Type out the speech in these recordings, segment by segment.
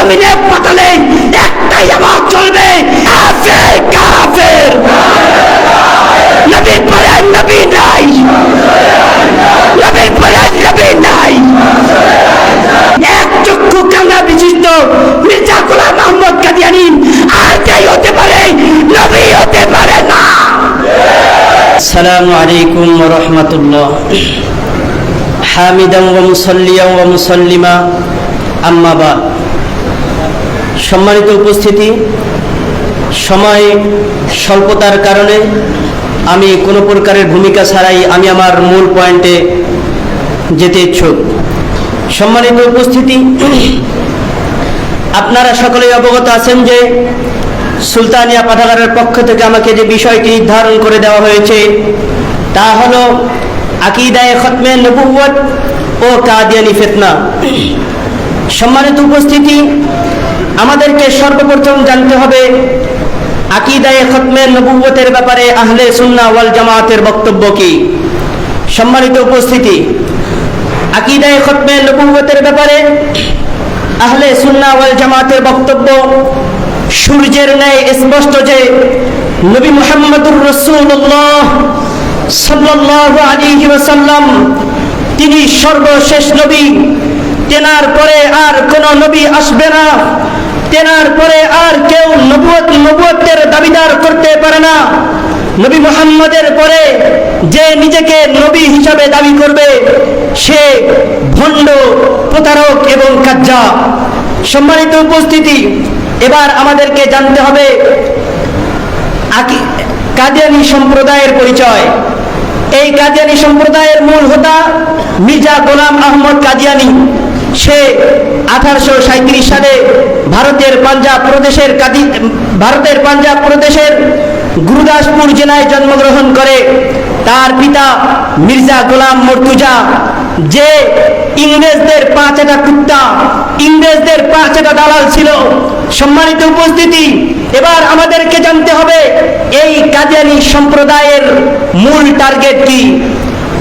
জমিনে পাঠালে একটাই আওয়াজ চলবে, কাফের কাফের। নবীর পরে নবী নাই, নবীর পরে নবী নাই। এক চক্ষু কান্না বিশিষ্ট মির্জা গোলাম আহমদ কাদিয়ানী আর যাই হতে পারে, নবী হতে পারে না। আসসালামু আলাইকুম ওয়া রাহমাতুল্লাহ। হামিদান ওয়া মুসাল্লিয়ান ওয়া মুসাল্লিমা, আম্মা বাদ। সম্মানিত উপস্থিতি, সময় স্বল্পতার কারণে আমি কোনো প্রকারের ভূমিকা ছাড়াই আমি আমার মূল পয়েন্টে যেতে ইচ্ছুক। সম্মানিত উপস্থিতি, আপনারা সকলেই অবগত আছেন যে সুলতানিয়া পাঠাগারের পক্ষ থেকে আমাকে যে বিষয়টি নির্ধারণ করে দেওয়া হয়েছে তা হলো আকীদায়ে খতমে নবুয়্বত ও কাদিয়ানী ফিতনা। সম্মানিত উপস্থিতি, আমাদেরকে সর্বপ্রথম জানতে হবে আকীদায়ে খতমে নবুয়্বতের ব্যাপারে আহলে সুন্নাহ ওয়াল জামাতের বক্তব্য কি। সম্মানিত উপস্থিতি, আকীদায়ে খতমে নবুয়্বতের ব্যাপারে আহলে সুন্নাহ ওয়াল জামাতের বক্তব্য সূর্যের ন্যায় স্পষ্ট যে নবী মুহাম্মদুর রাসূলুল্লাহ সাল্লাল্লাহু আলাইহি ওয়াসাল্লাম তিনি সর্বশেষ নবী। তেনার পরে আর কোন নবী আসবে না, তেনার পরে আর কেউ নবুয়তের দাবিদার করতে পারে না। নবী মুহাম্মদের পরে যে নিজেকে নবী হিসাবে দাবি করবে সে ভণ্ড, প্রতারক এবং কাজ্জাব। সম্মানিত উপস্থিতি, এবার আমাদেরকে জানতে হবে কাদিয়ানী সম্প্রদায়ের পরিচয়। এই কাদিয়ানী সম্প্রদায়ের মূল হোতা মির্জা গোলাম আহমদ কাদিয়ানী। সে 1837 সালে ভারতের পাঞ্জাব প্রদেশের গুরুদাসপুর জেলায় জন্মগ্রহণ করে। তার পিতা মির্জা গোলাম মর্তুজা, যে ইংরেজদের পাঁচটা কুত্তা, ইংরেজদের পাঁচটা দালাল ছিল। সম্মানিত উপস্থিতি, এবার আমাদেরকে জানতে হবে এই কাদিয়ানী সম্প্রদায়ের মূল টার্গেট কি।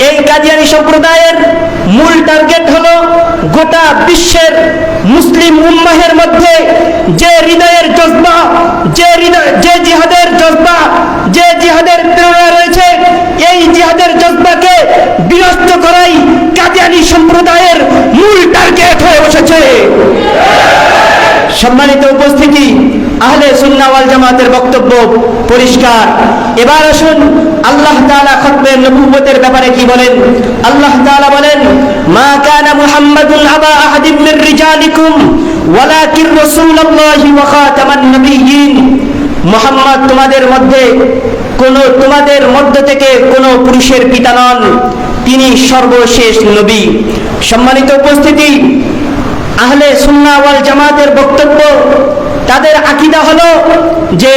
এই কাদিয়ানী সম্প্রদায়ের মূল টার্গেট হলো গোটা বিশ্বের মুসলিম উম্মাহের মধ্যে যে হৃদয়ের জজবা, যে জিহাদের জজবা, যে জিহাদের প্রেরণা রয়েছে, এই জিহাদের জজবাকে বিনষ্ট করাই কাদিয়ানী সম্প্রদায়ের মূল টার্গেট হয়ে বসেছে। সম্মানিত উপস্থিতি, আহলে সুন্নাহ ওয়াল জামাতের বক্তব্য পরিষ্কার। এবার আসুন আল্লাহ তাআলা খতমে নবুয়্বতের ব্যাপারে কি বলেন। আল্লাহ তাআলা বলেন, মা কানা মুহাম্মাদুন আবা আহাদিম মির রিজালিকুম ওয়ালাকিন রাসূলুল্লাহি ওয়া খাতামান নবিয়্যিন। মুহাম্মদ তোমাদের মধ্য থেকে কোনো পুরুষের পিতা নন, তিনি সর্বশেষ নবী। সম্মানিত উপস্থিতি, আহলে সুন্নাহ ওয়াল জামাতের বক্তব্য, তাদের আকীদা হলো যে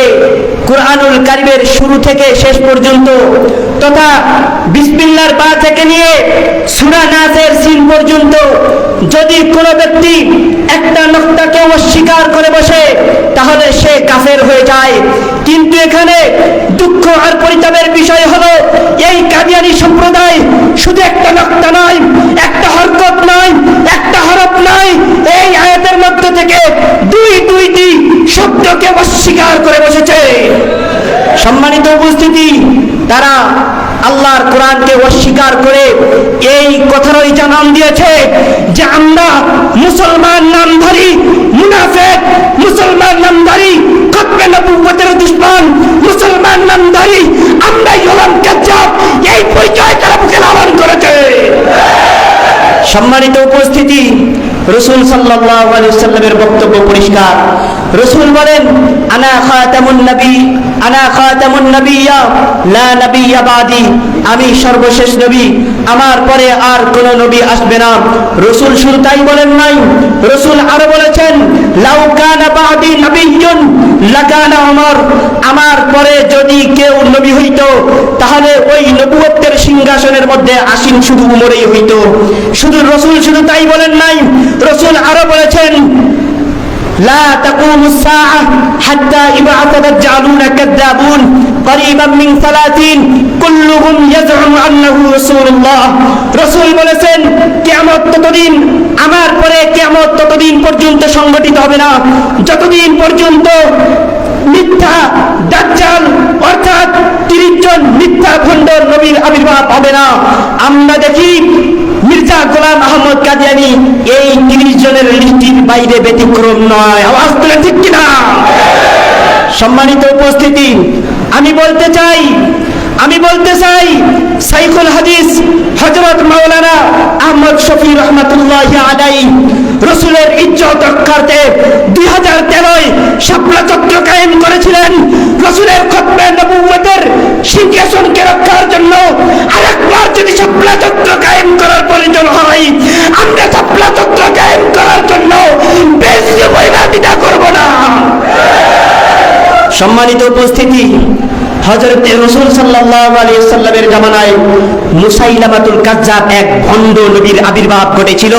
কুরআনুল কারীমের শুরু থেকে শেষ পর্যন্ত তথা বিসমিল্লাহর বা থেকে নিয়ে সূরা নাসের সিন পর্যন্ত যদি কোনো ব্যক্তি একটা নুকতাকে অস্বীকার করে বসে তাহলে সে কাফের হয়ে যায়। কিন্তু এখানে দুঃখ আর পরিতাপের বিষয় হলো এই কাদিয়ানী সম্প্রদায় শুধু একটা নুকতা নয়, একটা হরকত নয়, একটা হরফ নয়, এই আয়াতের মধ্য থেকে দুইটি শব্দকে অস্বীকার করে বসেছে। সম্মানিত উপস্থিতি, তারা আল্লাহর কোরআনকে অস্বীকার করে এই কথারই জানান দিয়েছে যে আমরা মুসলমান নামধারী মুনাফিক, মুসলমান নামধারী খতমে নবুয়্বতের দুশমন, মুসলমান নামধারী আমরাই হলাম কাজ্জাব। এই পরিচয় তারা মুখে ধারণ করেছে। সম্মানিত উপস্থিতি, রাসূল সাল্লাল্লাহু আলাইহি ওয়াসাল্লামের বক্তব্য পরিষ্কার। রাসূল বলেন, আনা খাতামুন নাবিয়্যা লা নাবিয়্যা বাদি। আমি সর্বশেষ নবী, আমার পরে আর কোন নবী আসবে না। রাসূল শুধু তাই বলেন নাই, রাসূল আরো বলেছেন, লাউ কানা বাদি নাবিয়্যুন লাকানা উমর। আমার পরে যদি কেউ নবী হইতো তাহলে ওই নবুয়তের সিংহাসনের মধ্যে আসীন শুধু উমরই হইতো। রাসূল শুধু তাই বলেন নাই, রাসূল আরো বলেছেন, لا تقوم الساعة حتى يبعث الدجالون كذابون قريبا من 30 كلهم يزعم أنه رسول الله। রাসূল বলেছেন কিয়ামত ততদিন, আমার পরে কিয়ামত ততদিন পর্যন্ত সংগঠিত হবে না যতদিন পর্যন্ত মিথ্যা দাজ্জাল অর্থাৎ 30 জন মিথ্যা ভণ্ড নবীর আবির্ভাব হবে না। আমরা দেখি মির্জা গোলাম আহমদ কাদিয়ানী এই 30 জনের লিস্টির বাইরে ব্যতিক্রম নয়। আওয়াজ তুলে ঠিক কিনা? সম্মানিত উপস্থিতি, আমি বলতে চাই শাইখুল হাদিস হযরত মাওলানা আহমদ শফি রহমাতুল্লাহি আলাইহি রাসূলের ইজ্জত রক্ষার্থে 2013 শাপলা চত্বর কায়েম করেছিলেন। রাসূলের খতমে নবুয়তের সিংহাসনকে রক্ষার জন্য আরেকবার যদি শাপলা চত্বর কায়েম করার প্রয়োজন হয়, আমরা শাপলা চত্বর কায়েম করার জন্য বেশি বৈরাদিতা করব না। সম্মানিত উপস্থিতি, হযরত রাসূল সাল্লাল্লাহু আলাইহি ওয়াসাল্লামের জামানায় মুসাইলামাতুল কাজ্জাব এক ভণ্ড নবীর আবির্ভাব ঘটেছিল।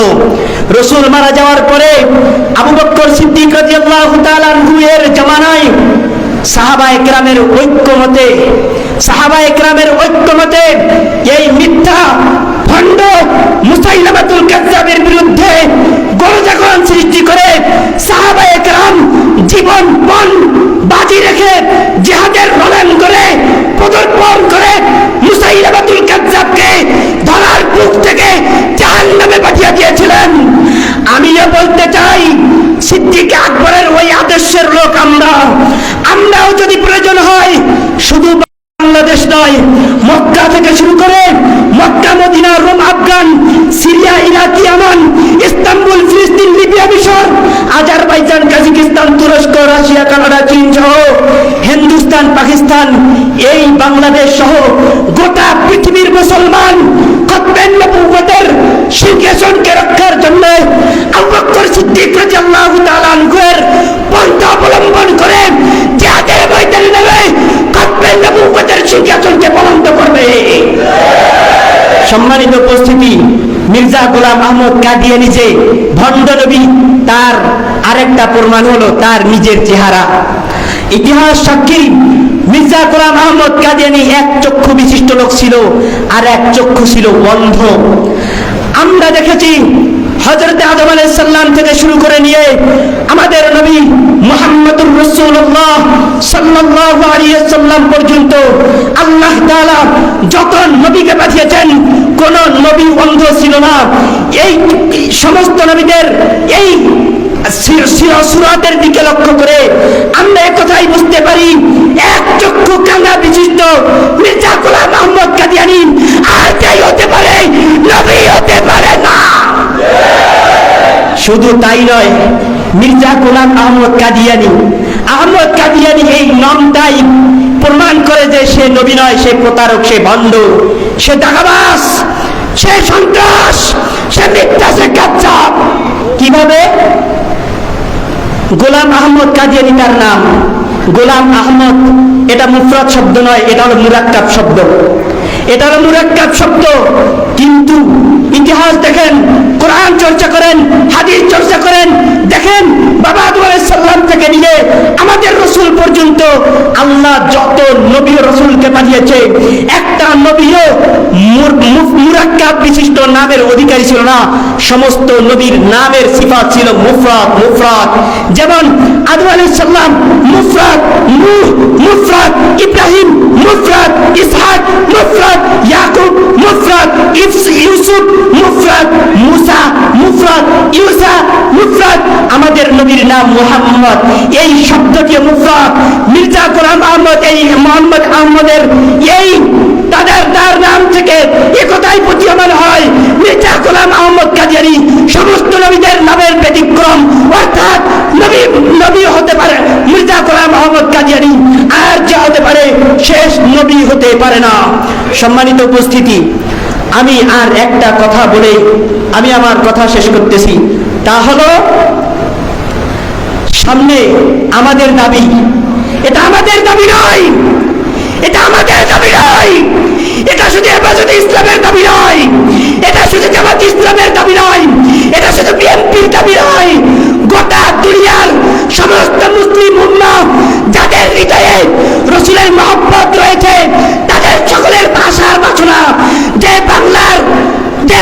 রাসূল মারা যাওয়ার পরে আবু বকর সিদ্দিক রাদিয়াল্লাহু তাআলা আনহু এর জামানায় সাহাবায়ে কেরামের ঐক্যমতে এই মিথ্যা ভণ্ড মুসাইলামাতুল কাজ্জাবের বিরুদ্ধে গণজাগরণ সৃষ্টি করে সাহাবায়ে কেরাম জীবন পণ বাজি রেখে জিহাদের রণাঙ্গন করে পদার্পণ করে মুসাইলামাতুল কাজ্জাবকে ধরার বুক থেকে জাহান্নামে পাঠিয়ে দিয়েছিলেন। আমিও বলতে চাই, সিদ্দিক আকবরের ওই আদর্শের লোক আমরাও যদি প্রয়োজন হয় শুধু বাংলাদেশ নয়, মক্কা থেকে শুরু করে Mecca, Medina, Rome, Afghan, Syria, Iraq, Yemen, Istanbul, ফিলিস্তিন, লিবিয়া, মিশর, আজারবাইজান, কাজাকিস্তান, তুরস্ক, রাশিয়া, কানাডা, চীন সহ হিন্দুস্তান, পাকিস্তান, এই বাংলাদেশ সহ গোটা পৃথিবীর মুসলমান খতমে নবুয়তের সিংহাসনকে রক্ষার জন্য আবু বকর সিদ্দিক রাদিয়াল্লাহু তাআলা আনহুর পন্থা অবলম্বন করে জিহাদের ময়দানে নেমে খতমে নবুয়তের সিংহাসনকে বলন্দ করবে। সম্মানিত উপস্থিতি, মির্জা গোলাম আহমদ কাদিয়ানী যে ভণ্ড নবী, তার আরেকটা প্রমাণ হলো তার নিজের চেহারা। ইতিহাস সাক্ষী, মির্জা গোলাম আহমদ কাদিয়ানী এক চক্ষু বিশিষ্ট লোক ছিল, আর এক চক্ষু ছিল অন্ধ। আমরা দেখেছি হযরত আদম আলাইহিস সালাম থেকে শুরু করে নিয়ে আমাদের নবী মুহাম্মদুর রাসূলুল্লাহ সাল্লাল্লাহু আলাইহি ওয়াসাল্লাম পর্যন্ত আল্লাহ তাআলা যত নবীকে পাঠিয়েছেন, কোন নবী অন্ধ ছিল না। এই সমস্ত নবীদের এই সুরাতের দিকে লক্ষ্য করে আমরা একথাই বুঝতে পারি, এক চক্ষু কানা বিশিষ্ট মির্জা গোলাম আহমদ কাদিয়ানী আর কেই হতে পারে, নবী হতে পারে না। শুধু তাই নয়, মির্জা গোলাম আহমদ কাদিয়ানী এই নামটাই প্রমাণ করে যে সে নবী নয়, সে প্রতারক, সে ভণ্ড, সে দাগাবাজ, সে সন্ত্রাস, সে মিথ্যা, সে কাজ্জাব। কিভাবে? গোলাম আহমদ কাদিয়ানী তার নাম। গোলাম আহমদ এটা মুফরাদ শব্দ নয়, এটা হলো মুরাক্কাব শব্দ। কিন্তু ইতিহাস দেখেন, কোরআন চর্চা করেন, হাদিস চর্চা করেন, দেখেন বাবা আদম আলাইহিস সালাম থেকে নিয়ে আমাদের রাসূল পর্যন্ত আল্লাহ যত নবী ও রাসূলকে পাঠিয়েছে, একটা নবীও মুরাক্কাব বিশিষ্ট নামের অধিকারী ছিল না। সমস্ত নবীর নামের সিফাত ছিল মুফরাদ। যেমন আদম আলাইহিস সালাম মুফরাদ, নূহ মুফরাদ, ইব্রাহিম মুফরাদ, ইসহাক মুফরাদ, ইয়াকুব মুফরাদ, ইউসুফ মুফরাদ, মুসা মুফরাদ, ইউসা মুফরাদ। আমাদের নবীর নাম মুহাম্মদ, এই শব্দটি মুফরাদ। মির্জা গোলাম আহমদ, এই মুহাম্মদ আহমদের এই তার নাম থেকে একথাই প্রতীয়মান হয়, মির্জা গোলাম আহমদ কাদিয়ানী সমস্ত নবীদের নামের ব্যতিক্রম, অর্থাৎ নবী হতে পারে মির্জা গোলাম আহমদ কাদিয়ানী, আর যা হতে পারে শেষ নবী হতে পারে না। সম্মানিত উপস্থিতি, আমি আর একটা কথা বলে আমি আমার কথা শেষ করতেছি, তা হলো সামনে আমাদের দাবি, এটা আমাদের দাবি নয়, এটা শুধু হেফাজতে ইসলামের দাবি নয়, এটা শুধু জামাত ইসলামের দাবি নয়, এটা শুধু বিএনপির দাবি নয়। গোটা দুনিয়ার সমস্ত মুসলিম উম্মাহ যাদের হৃদয়ে রাসূলের মহব্বত রয়েছে, তাদের সকলের ভাষার বাসনা যে বাংলার যে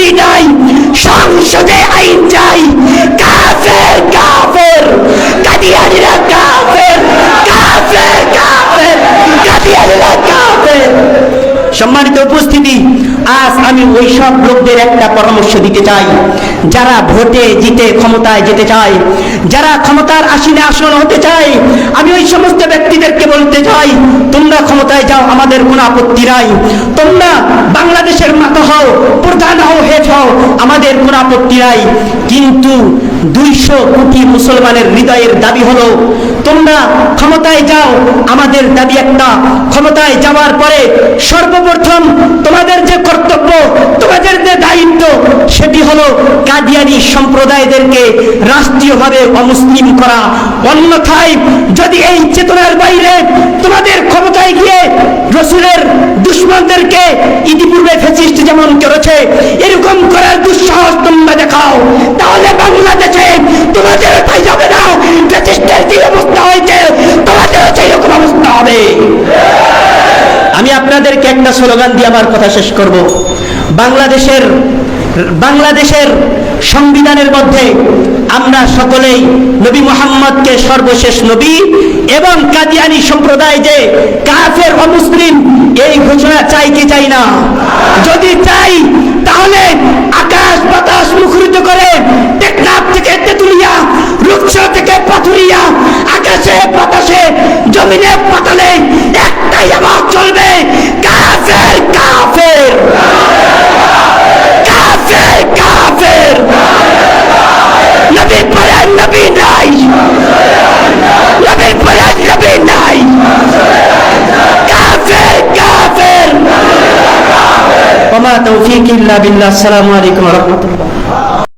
নবী নাই, সংসদে আইন চাই। কাফের কাফের কাদিয়ানীরা, কাফের কাফের কাফের কাদিয়ানীরা, কাফের। সম্মানিত উপস্থিতি, আজ আমি ওই সব লোকদের একটা পরামর্শ দিতে চাই যারা ভোটে জিতে ক্ষমতায় যেতে চায়, যারা ক্ষমতার আসনে আসন হতে চায়। আমি ওই সমস্ত ব্যক্তিদেরকে বলতে চাই, তোমরা ক্ষমতায় যাও, আমাদের কোনো আপত্তি নাই। তোমরা বাংলাদেশের মাথা হও, প্রধান হও, হেড হও, আমাদের কোনো আপত্তি নাই। কিন্তু 200 কোটি মুসলমানের হৃদয়ের দাবি হলো তোমরা ক্ষমতায় যাও। আমাদের দাবি একটা, ক্ষমতায় যাওয়ার পরে সর্বপ্রথম তোমাদের যে কর্তব্য, তোমাদের যে দায়িত্ব, সেটি হলো কাদিয়ানী সম্প্রদায়দেরকে রাষ্ট্রীয়ভাবে অমুসলিম করা। অন্যথায় যদি এই চেতনার বাইরে তোমাদের ক্ষমতায় গিয়ে রসুলের দুশমনদেরকে ইতিপূর্বে ফ্যাসিস্ট যেমন করেছে এরকম করার দুঃসাহস তোমরা দেখাও, তাহলে বাংলাদেশে তোমাদের তাই যাবে না। ফ্যাসিস্টের যে অবস্থা হয়েছে তোমাদেরও সেই রকম অবস্থা হবে। আমি আপনাদেরকে একটা স্লোগান দিয়ে আমার কথা শেষ করব। বাংলাদেশের সংবিধানের মধ্যে আমরা সকলেই নবী মুহাম্মদকে সর্বশেষ নবী এবং কাদিয়ানী সম্প্রদায় যে কাফের অমুসলিম, এই ঘোষণা চাই কি চাই না? যদি চাই তাহলে আকাশ বাতাস মুখরিত করে, টেকনাফ থেকে তেতুলিয়া, রূপসা থেকে পাথুরিয়া, আকাশে বাতাসে জমিনে পাতালে একটাই আওয়াজ চলবে, কাফের কাফের কাফের কাফের। নবী পরে নবী নাই, নবী পরে নবী নাই, কাফের কাফের। ওয়া মা তৌফিক ইল্লা বিল্লাহ। আসসালামু আলাইকুম ওয়া রাহমাতুল্লাহ।